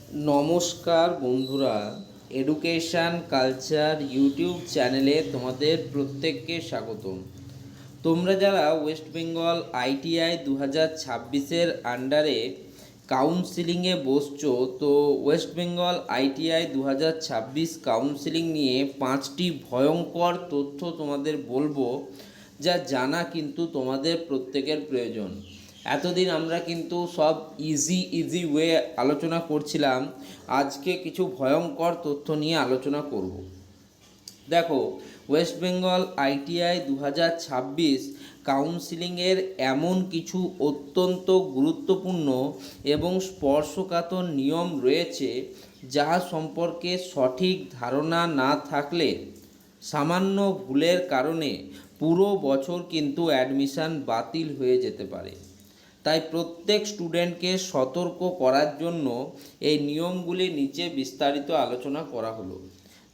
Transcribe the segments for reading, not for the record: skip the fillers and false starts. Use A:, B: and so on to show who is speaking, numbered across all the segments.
A: নমস্কার বন্ধুরা, education culture YouTube চ্যানেলে তোমাদের প্রত্যেককে স্বাগতম। তোমরা যারা ওয়েস্ট বেঙ্গল আইটিআই 2026-এর আন্ডারে কাউন্সিলিংয়ে বসছো, তো ওয়েস্ট বেঙ্গল আইটিআই 2026 কাউন্সিলিং নিয়ে 5টি ভয়ঙ্কর তথ্য তোমাদের বলবো, যা জানা কিন্তু তোমাদের প্রত্যেকের প্রয়োজন। এতদিন আমরা কিন্তু সব ইজি ওয়ে আলোচনা করছিলাম, আজকে কিছু ভয়ঙ্কর তথ্য নিয়ে আলোচনা করব। দেখো, ওয়েস্ট বেঙ্গল আইটিআই 2026 কাউন্সিলিংয়ের এমন কিছু অত্যন্ত গুরুত্বপূর্ণ এবং স্পর্শকাতর নিয়ম রয়েছে, যা সম্পর্কে সঠিক ধারণা না থাকলে সামান্য ভুলের কারণে পুরো বছর কিন্তু অ্যাডমিশান বাতিল হয়ে যেতে পারে। তাই প্রত্যেক স্টুডেন্টকে সতর্ক করার জন্য এই নিয়মগুলি নিচে বিস্তারিত আলোচনা করা হলো।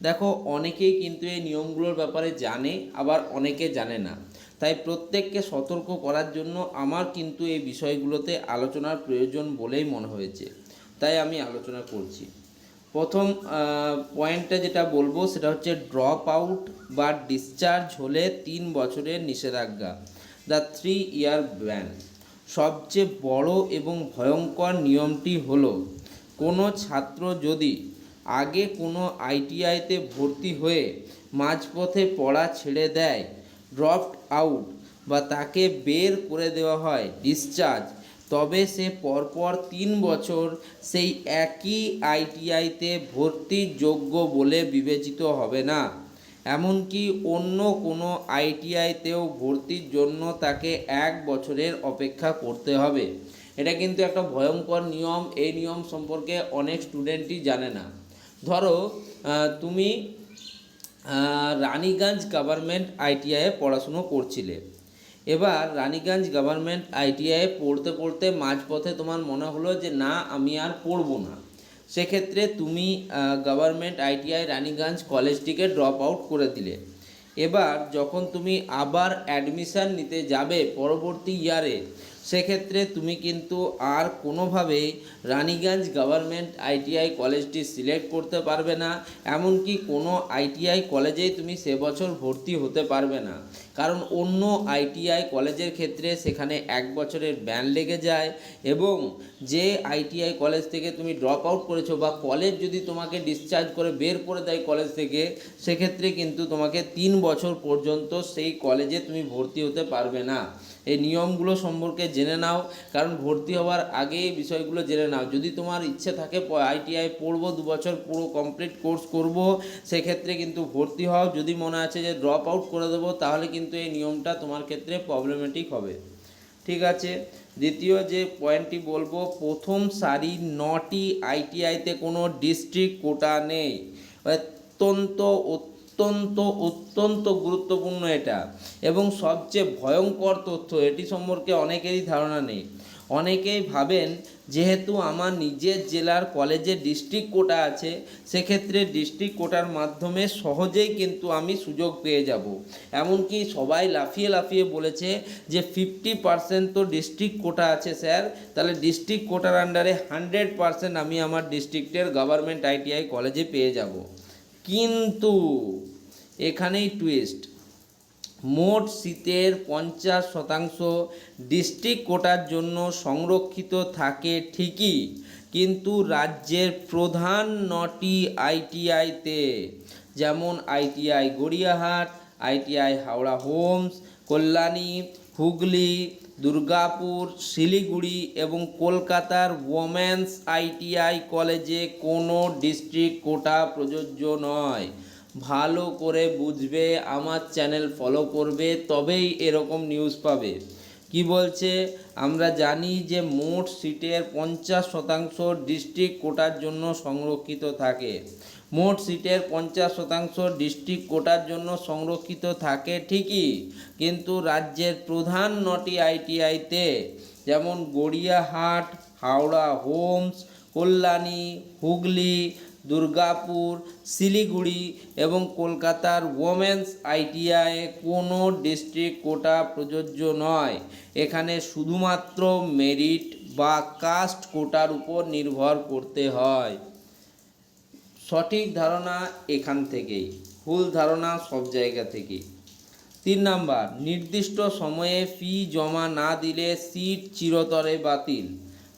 A: দেখো, অনেকেই কিন্তু এই নিয়মগুলোর ব্যাপারে জানে, আবার অনেকে জানে না। তাই প্রত্যেককে সতর্ক করার জন্য আমার কিন্তু এই বিষয়গুলোতে আলোচনার প্রয়োজন বলেই মনে হয়েছে, তাই আমি আলোচনা করছি। প্রথম পয়েন্টটা যেটা বলবো সেটা হচ্ছে ড্রপ আউট বা ডিসচার্জ হলে 3 বছরের নিষেধাজ্ঞা, দ্য 3-year ব্যান। সবচেয়ে বড় এবং ভয়ঙ্কর নিয়মটি হলো, কোনো ছাত্র যদি আগে কোনো আইটিআইতে ভর্তি হয়ে মাঝপথে পড়া ছেড়ে দেয়, ড্রপড আউট বা তাকে বের করে দেওয়া হয়, ডিসচার্জ, তবে সে পরপর 3 বছর সেই একই আইটিআইতে ভর্তির যোগ্য বলে বিবেচিত হবে না। এমনকি অন্য কোনো আইটিআইতেও ভর্তির জন্য তাকে 1 বছরের অপেক্ষা করতে হবে। এটা কিন্তু একটা ভয়ঙ্কর নিয়ম। এই নিয়ম সম্পর্কে অনেক স্টুডেন্টই জানে না। ধরো, তুমি রানীগঞ্জ গভর্নমেন্ট আইটিআইয়ে পড়াশুনো করছিলে। এবার রানীগঞ্জ গভর্নমেন্ট আইটিআইয়ে পড়তে পড়তে মাঝপথে তোমার মনে হলো যে না, আমি আর পড়বো না। সেক্ষেত্রে তুমি গভর্নমেন্ট আইটিআই রানীগঞ্জ কলেজটিকে ড্রপ আউট করে দিলে। এবার যখন তুমি আবার অ্যাডমিশান নিতে যাবে পরবর্তী ইয়ারে, সেক্ষেত্রে তুমি কিন্তু আর কোনোভাবেই রানীগঞ্জ গভর্নমেন্ট আইটিআই কলেজটি সিলেক্ট করতে পারবে না। এমনকি কোনো আইটিআই কলেজেই তুমি সে বছর ভর্তি হতে পারবে না, কারণ অন্য আইটিআই কলেজের ক্ষেত্রে সেখানে 1 বছরের ব্যান লেগে যায়। এবং যে আইটিআই কলেজ থেকে তুমি ড্রপ আউট করেছো, বা কলেজ যদি তোমাকে ডিসচার্জ করে বের করে দেয় কলেজ থেকে, সেক্ষেত্রে কিন্তু তোমাকে 3 বছর পর্যন্ত সেই কলেজে তুমি ভর্তি হতে পারবে না। এই নিয়মগুলো সম্পর্কে জেনে নাও, কারণ ভর্তি হওয়ার আগে এই বিষয়গুলো জেনে নাও। যদি তোমার ইচ্ছে থাকে আইটিআই পড়বো, 2 বছর পুরো কমপ্লিট কোর্স করব, সেক্ষেত্রে কিন্তু ভর্তি হও। যদি মনে আছে যে ড্রপ আউট করে দেবো, তাহলে কিন্তু এই নিয়মটা তোমার ক্ষেত্রে প্রবলেমেটিক হবে। ঠিক আছে, দ্বিতীয় যে পয়েন্টটি বলবো, প্রথম সারি 9টি আইটিআইতে কোনো ডিস্ট্রিক্ট কোটা নেই। অত্যন্ত অত্যন্ত অত্যন্ত গুরুত্বপূর্ণ এটা, এবং সবচেয়ে ভয়ঙ্কর তথ্য। এটি সম্পর্কে অনেকেরই ধারণা নেই। অনেকেই ভাবেন যেহেতু আমার নিজের জেলার কলেজে ডিস্ট্রিক্ট কোটা আছে, সেক্ষেত্রে ডিস্ট্রিক্ট কোটার মাধ্যমে সহজেই কিন্তু আমি সুযোগ পেয়ে যাব। এমনকি সবাই লাফিয়ে লাফিয়ে বলেছে যে 50% তো ডিস্ট্রিক্ট কোটা আছে স্যার, তাহলে ডিস্ট্রিক্ট কোটার আন্ডারে 100% আমি আমার ডিস্ট্রিক্টের গভর্নমেন্ট আইটিআই কলেজে পেয়ে যাব। কিন্তু এখানেই টুইস্ট। মোট সিটের 50% ডিস্ট্রিক্ট কোটার জন্য সংরক্ষিত থাকে ঠিকই, কিন্তু রাজ্যের প্রধান 9টি আইটিআইতে, যেমন ITI Gariahat, ITI Howrah homes, Kalyani, Hooghly, Durgapur, Siliguri এবং কলকাতার ওমেন্স আইটিআই কলেজে কোনো ডিস্ট্রিক্ট কোটা প্রযোজ্য নয়। ভালো করে বুঝবে, আমার চ্যানেল ফলো করবে, তবেই এরকম নিউজ পাবে। কি বলছে, আমরা জানি যে মোট সিটের 50% ডিস্ট্রিক্ট কোটার জন্য সংরক্ষিত থাকে। মোট সিটের 50% ডিস্ট্রিক্ট কোটার জন্য সংরক্ষিত থাকে ঠিকই, কিন্তু রাজ্যের প্রধান 9টি আইটিআইতে, যেমন গড়িয়াহাট, হাওড়া হোমস, কল্যাণী, হুগলি, দুর্গাপুর, শিলিগুড়ি এবং কলকাতার ওমেন্স আইটিআই কোনো ডিস্ট্রিক্ট কোটা প্রযোজ্য নয়। এখানে শুধুমাত্র মেরিট বা কাস্ট কোটার উপর নির্ভর করতে হয়। সঠিক ধারণা এখান থেকেই, ভুল ধারণা সব জায়গা থেকেই। 3 নাম্বার, নির্দিষ্ট সময়ে ফি জমা না দিলে সিট চিরতরে বাতিল।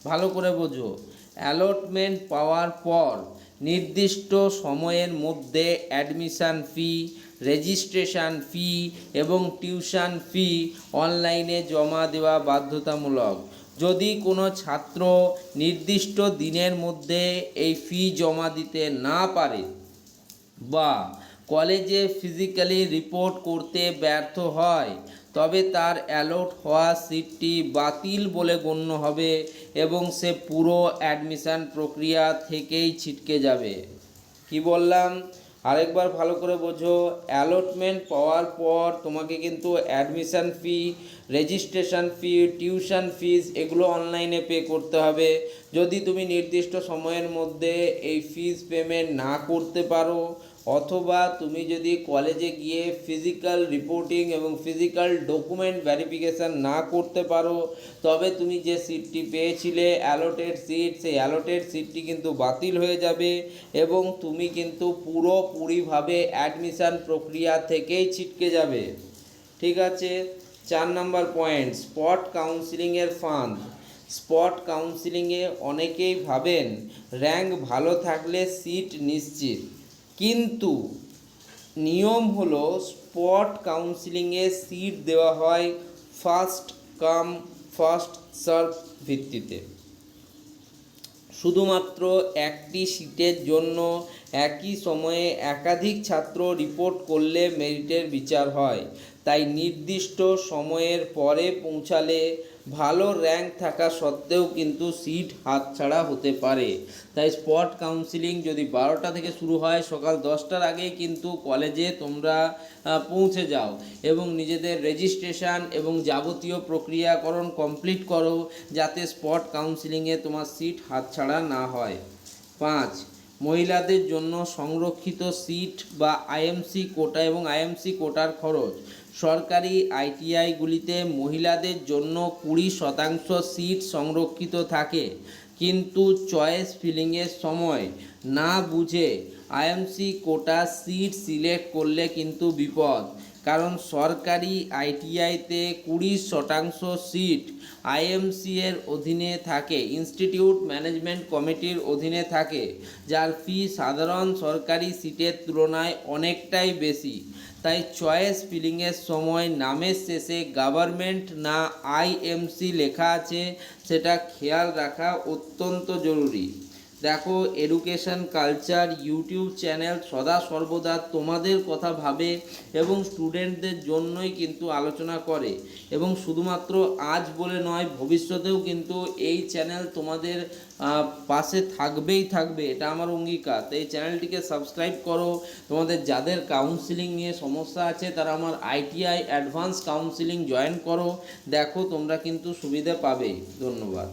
A: ভালো করে বোঝো, অ্যালটমেন্ট পাওয়ার পর নির্দিষ্ট সময়ের মধ্যে অ্যাডমিশান ফি, রেজিস্ট্রেশন ফি এবং টিউশন ফি অনলাইনে জমা দেওয়া বাধ্যতামূলক। যদি কোনো ছাত্র নির্দিষ্ট দিনের মধ্যে এই ফি জমা দিতে না পারে বা কলেজে ফিজিক্যালি রিপোর্ট করতে ব্যর্থ হয়, তবে তার অ্যালট হওয়া সিটটি বাতিল বলে গণ্য হবে এবং সে পুরো অ্যাডমিশান প্রক্রিয়া থেকেই ছিটকে যাবে। কি বললাম আরেকবার ভালো করে বোঝো, অ্যালটমেন্ট পাওয়ার পর তোমাকে কিন্তু অ্যাডমিশান ফি, রেজিস্ট্রেশন ফি, টিউশন ফিস এগুলো অনলাইনে পে করতে হবে। যদি তুমি নির্দিষ্ট সময়ের মধ্যে এই ফিস পেমেন্ট না করতে পারো, অথবা তুমি যদি কলেজে গিয়ে ফিজিক্যাল রিপোর্টিং এবং ফিজিক্যাল ডকুমেন্ট ভেরিফিকেশান না করতে পারো, তবে তুমি যে সিটটি পেয়েছিলে অ্যালটেড সিট, সেই অ্যালটেড সিটটি কিন্তু বাতিল হয়ে যাবে এবং তুমি কিন্তু পুরোপুরিভাবে অ্যাডমিশান প্রক্রিয়া থেকেই ছিটকে যাবে। ঠিক আছে। 4 নাম্বার পয়েন্ট, স্পট কাউন্সিলিংয়ের ফাঁদ। স্পট কাউন্সিলিংয়ে অনেকেই ভাবেন র্যাঙ্ক ভালো থাকলে সিট নিশ্চিত, কিন্তু নিয়ম হলো স্পট কাউন্সিলিংয়ে সিট দেওয়া হয় ফার্স্ট কাম ফার্স্ট সার্ভ ভিত্তিতে। শুধুমাত্র একটি সিটের জন্য একই সময়ে একাধিক ছাত্র রিপোর্ট করলে মেরিটের বিচার হয়। তাই নির্দিষ্ট সময়ের পরে পৌঁছালে ভালো র্যাঙ্ক থাকা সত্ত্বেও কিন্তু সিট হাতছাড়া হতে পারে। তাই স্পট কাউন্সিলিং যদি 12টা থেকে শুরু হয়, সকাল 10টার আগেই কিন্তু কলেজে তোমরা পৌঁছে যাও এবং নিজেদের রেজিস্ট্রেশন এবং যাবতীয় প্রক্রিয়াকরণ কমপ্লিট করো, যাতে স্পট কাউন্সিলিংয়ে তোমার সিট হাতছাড়া না হয়। 5, মহিলাদের জন্য সংরক্ষিত সিট বা আইএমসি কোটা এবং আইএমসি কোটার খরচ। সরকারি আইটিআইগুলিতে মহিলাদের জন্য 20% সিট সংরক্ষিত থাকে, কিন্তু চয়েস ফিলিংয়ের সময় না বুঝে আইএমসি কোটা সিট সিলেক্ট করলে কিন্তু বিপদ। কারণ সরকারি আইটিআইতে 20% সিট আইএমসি এর অধীনে থাকে, ইনস্টিটিউট ম্যানেজমেন্ট কমিটির অধীনে থাকে, যার ফি সাধারণ সরকারি সিটের তুলনায় অনেকটাই বেশি। তাই চয়েস ফিলিংয়ের সময় নামের শেষে গভর্নমেন্ট না আইএমসি লেখা আছে সেটা খেয়াল রাখা অত্যন্ত জরুরি। দেখো, এডুকেশন কালচার ইউটিউব চ্যানেল সদা সর্বদা তোমাদের কথা ভাবে এবং স্টুডেন্টদের জন্যই কিন্তু আলোচনা করে, এবং শুধুমাত্র আজ বলে নয়, ভবিষ্যতেও কিন্তু এই চ্যানেল তোমাদের পাশে থাকবেই থাকবে, এটা আমার অঙ্গীকার। তো এই চ্যানেলটিকে সাবস্ক্রাইব করো। তোমাদের যাদের কাউন্সিলিং নিয়ে সমস্যা আছে তারা আমার আইটিআই অ্যাডভান্স কাউন্সিলিং জয়েন করো, দেখো তোমরা কিন্তু সুবিধা পাবে। ধন্যবাদ।